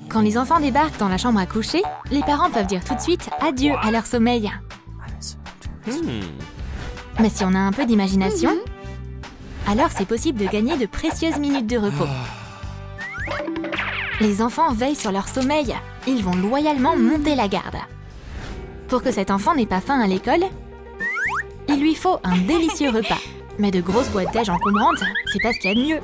Quand les enfants débarquent dans la chambre à coucher, les parents peuvent dire tout de suite adieu à leur sommeil. Mais si on a un peu d'imagination, alors c'est possible de gagner de précieuses minutes de repos. Les enfants veillent sur leur sommeil. Ils vont loyalement monter la garde. Pour que cet enfant n'ait pas faim à l'école, il lui faut un délicieux repas. Mais de grosses boîtes déj encombrantes, c'est pas ce qu'il y a de mieux.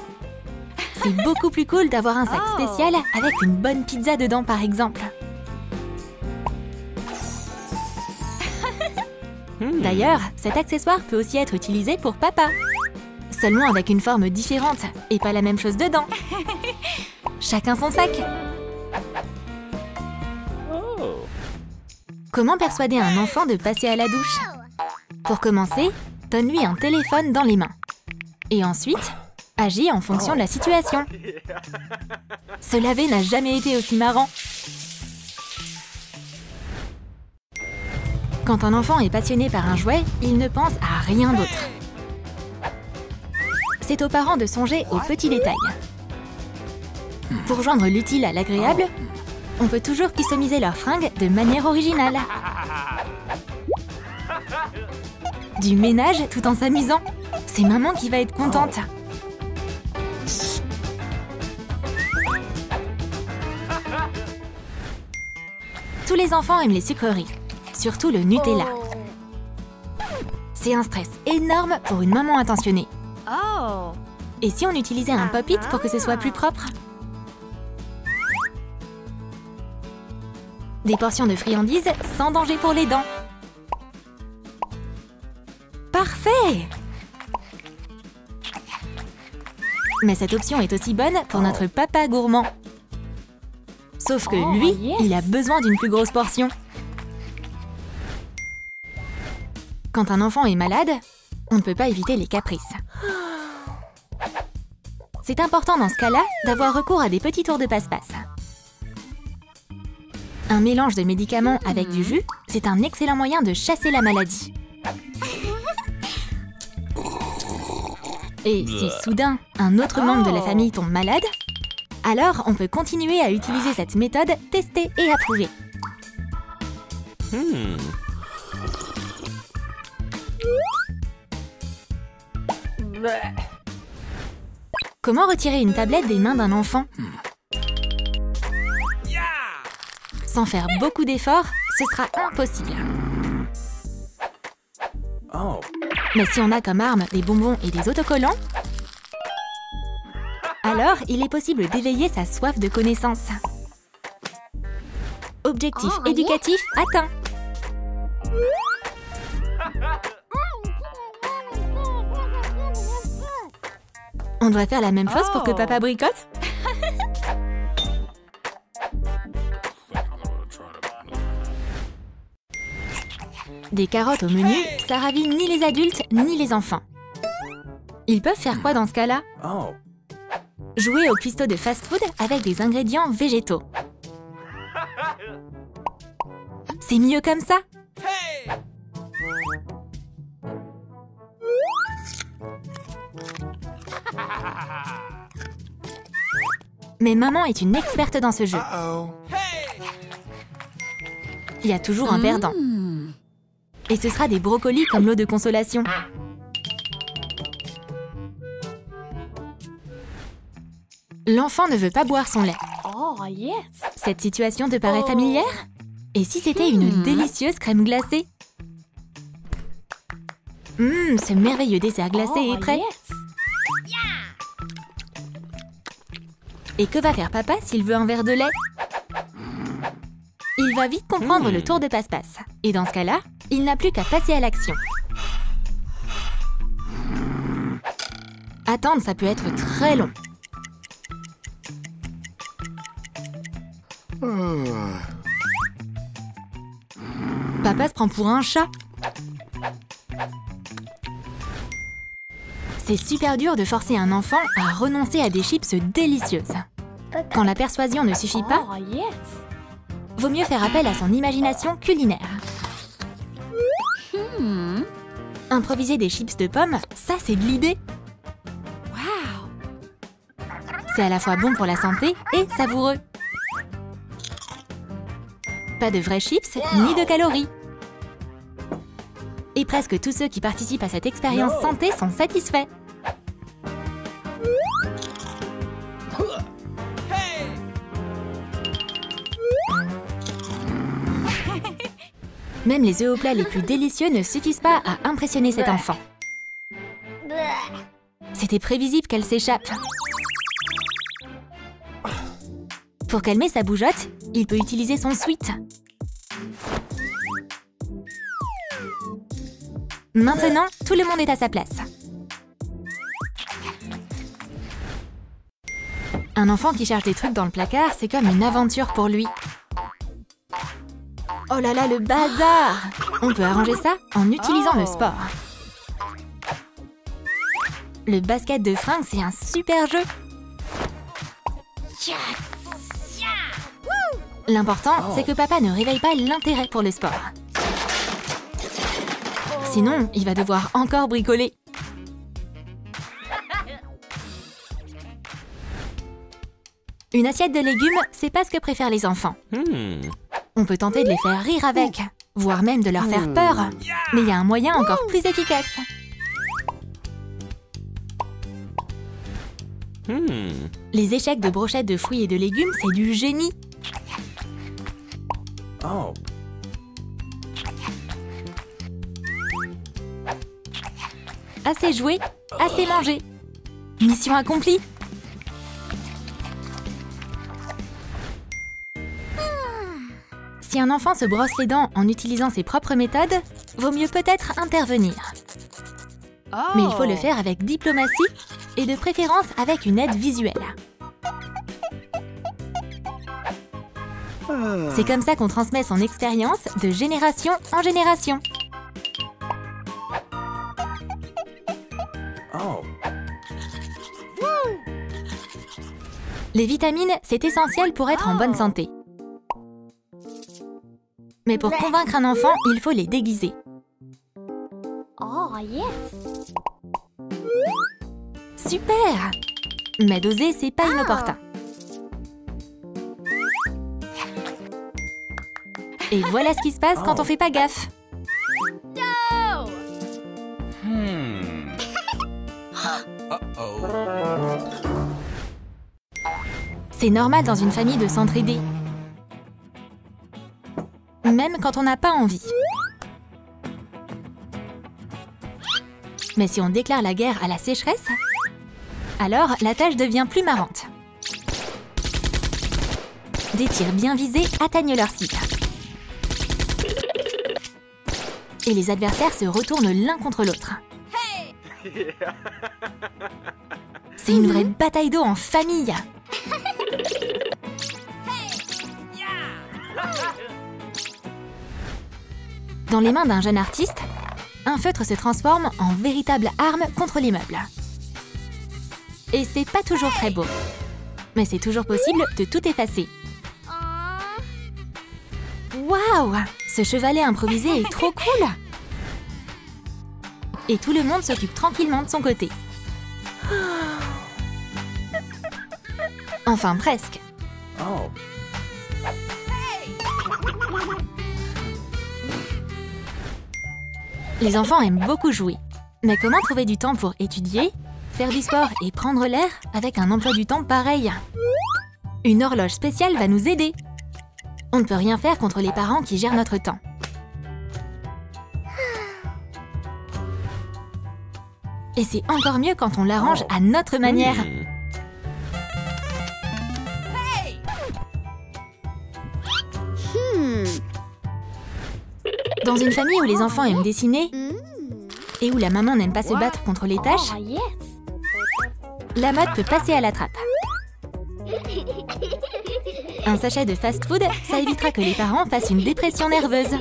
C'est beaucoup plus cool d'avoir un sac spécial avec une bonne pizza dedans, par exemple. D'ailleurs, cet accessoire peut aussi être utilisé pour papa. Seulement avec une forme différente et pas la même chose dedans. Chacun son sac. Comment persuader un enfant de passer à la douche? Pour commencer, donne-lui un téléphone dans les mains. Et ensuite, agis en fonction de la situation. Se laver n'a jamais été aussi marrant. Quand un enfant est passionné par un jouet, il ne pense à rien d'autre. C'est aux parents de songer aux petits détails. Pour joindre l'utile à l'agréable, on peut toujours customiser leurs fringues de manière originale. Du ménage tout en s'amusant. C'est maman qui va être contente. Tous les enfants aiment les sucreries, surtout le Nutella. C'est un stress énorme pour une maman attentionnée. Et si on utilisait un pop-it pour que ce soit plus propre? Des portions de friandises sans danger pour les dents. Parfait! Mais cette option est aussi bonne pour notre papa gourmand. Sauf que lui, il a besoin d'une plus grosse portion. Quand un enfant est malade, on ne peut pas éviter les caprices. C'est important dans ce cas-là d'avoir recours à des petits tours de passe-passe. Un mélange de médicaments avec du jus, c'est un excellent moyen de chasser la maladie. Et si soudain, un autre membre de la famille tombe malade, alors on peut continuer à utiliser cette méthode testée et approuvée. Comment retirer une tablette des mains d'un enfant? Sans faire beaucoup d'efforts, ce sera impossible. Mais si on a comme arme des bonbons et des autocollants, alors il est possible d'éveiller sa soif de connaissance. Objectif éducatif atteint. On doit faire la même chose pour que papa bricote? Des carottes au menu, ça ravit ni les adultes ni les enfants. Ils peuvent faire quoi dans ce cas-là? Jouer au cuistot de fast-food avec des ingrédients végétaux. C'est mieux comme ça. Mais maman est une experte dans ce jeu. Il y a toujours un perdant. Et ce sera des brocolis comme lot de consolation. L'enfant ne veut pas boire son lait. Cette situation te paraît familière? Et si c'était une délicieuse crème glacée? Ce merveilleux dessert glacé est prêt. Et que va faire papa s'il veut un verre de lait? Il va vite comprendre le tour de passe-passe. Et dans ce cas-là, il n'a plus qu'à passer à l'action. Attendre, ça peut être très long. Papa se prend pour un chat. C'est super dur de forcer un enfant à renoncer à des chips délicieuses. Quand la persuasion ne suffit pas, vaut mieux faire appel à son imagination culinaire. Improviser des chips de pommes, ça c'est de l'idée. C'est à la fois bon pour la santé et savoureux. Pas de vrais chips, ni de calories. Et presque tous ceux qui participent à cette expérience santé sont satisfaits. Même les œufs au plat les plus délicieux ne suffisent pas à impressionner cet enfant. C'était prévisible qu'elle s'échappe. Pour calmer sa bougeotte, il peut utiliser son sweat. Maintenant, tout le monde est à sa place. Un enfant qui cherche des trucs dans le placard, c'est comme une aventure pour lui. Oh là là, le bazar! On peut arranger ça en utilisant le sport. Le basket de fringues, c'est un super jeu. L'important, c'est que papa ne réveille pas l'intérêt pour le sport. Sinon, il va devoir encore bricoler. Une assiette de légumes, c'est pas ce que préfèrent les enfants. On peut tenter de les faire rire avec, voire même de leur faire peur. Mais il y a un moyen encore plus efficace. Les échecs de brochettes de fruits et de légumes, c'est du génie. Assez joué, assez mangé. Mission accomplie. Si un enfant se brosse les dents en utilisant ses propres méthodes, vaut mieux peut-être intervenir. Mais il faut le faire avec diplomatie et de préférence avec une aide visuelle. C'est comme ça qu'on transmet son expérience de génération en génération. Les vitamines, c'est essentiel pour être en bonne santé. Mais pour convaincre un enfant, il faut les déguiser. Super! Mais doser, c'est pas inopportun. Et voilà ce qui se passe quand on fait pas gaffe. C'est normal dans une famille de s'entraider. Même quand on n'a pas envie. Mais si on déclare la guerre à la sécheresse, alors la tâche devient plus marrante. Des tirs bien visés atteignent leur cible. Et les adversaires se retournent l'un contre l'autre. C'est une vraie bataille d'eau en famille. Dans les mains d'un jeune artiste, un feutre se transforme en véritable arme contre les meubles. Et c'est pas toujours très beau. Mais c'est toujours possible de tout effacer. Waouh! Ce chevalet improvisé est trop cool! Et tout le monde s'occupe tranquillement de son côté. Enfin, presque. Les enfants aiment beaucoup jouer. Mais comment trouver du temps pour étudier, faire du sport et prendre l'air avec un emploi du temps pareil? Une horloge spéciale va nous aider. On ne peut rien faire contre les parents qui gèrent notre temps. Et c'est encore mieux quand on l'arrange à notre manière. Dans une famille où les enfants aiment dessiner et où la maman n'aime pas se battre contre les tâches, la mode peut passer à la trappe. Un sachet de fast-food, ça évitera que les parents fassent une dépression nerveuse.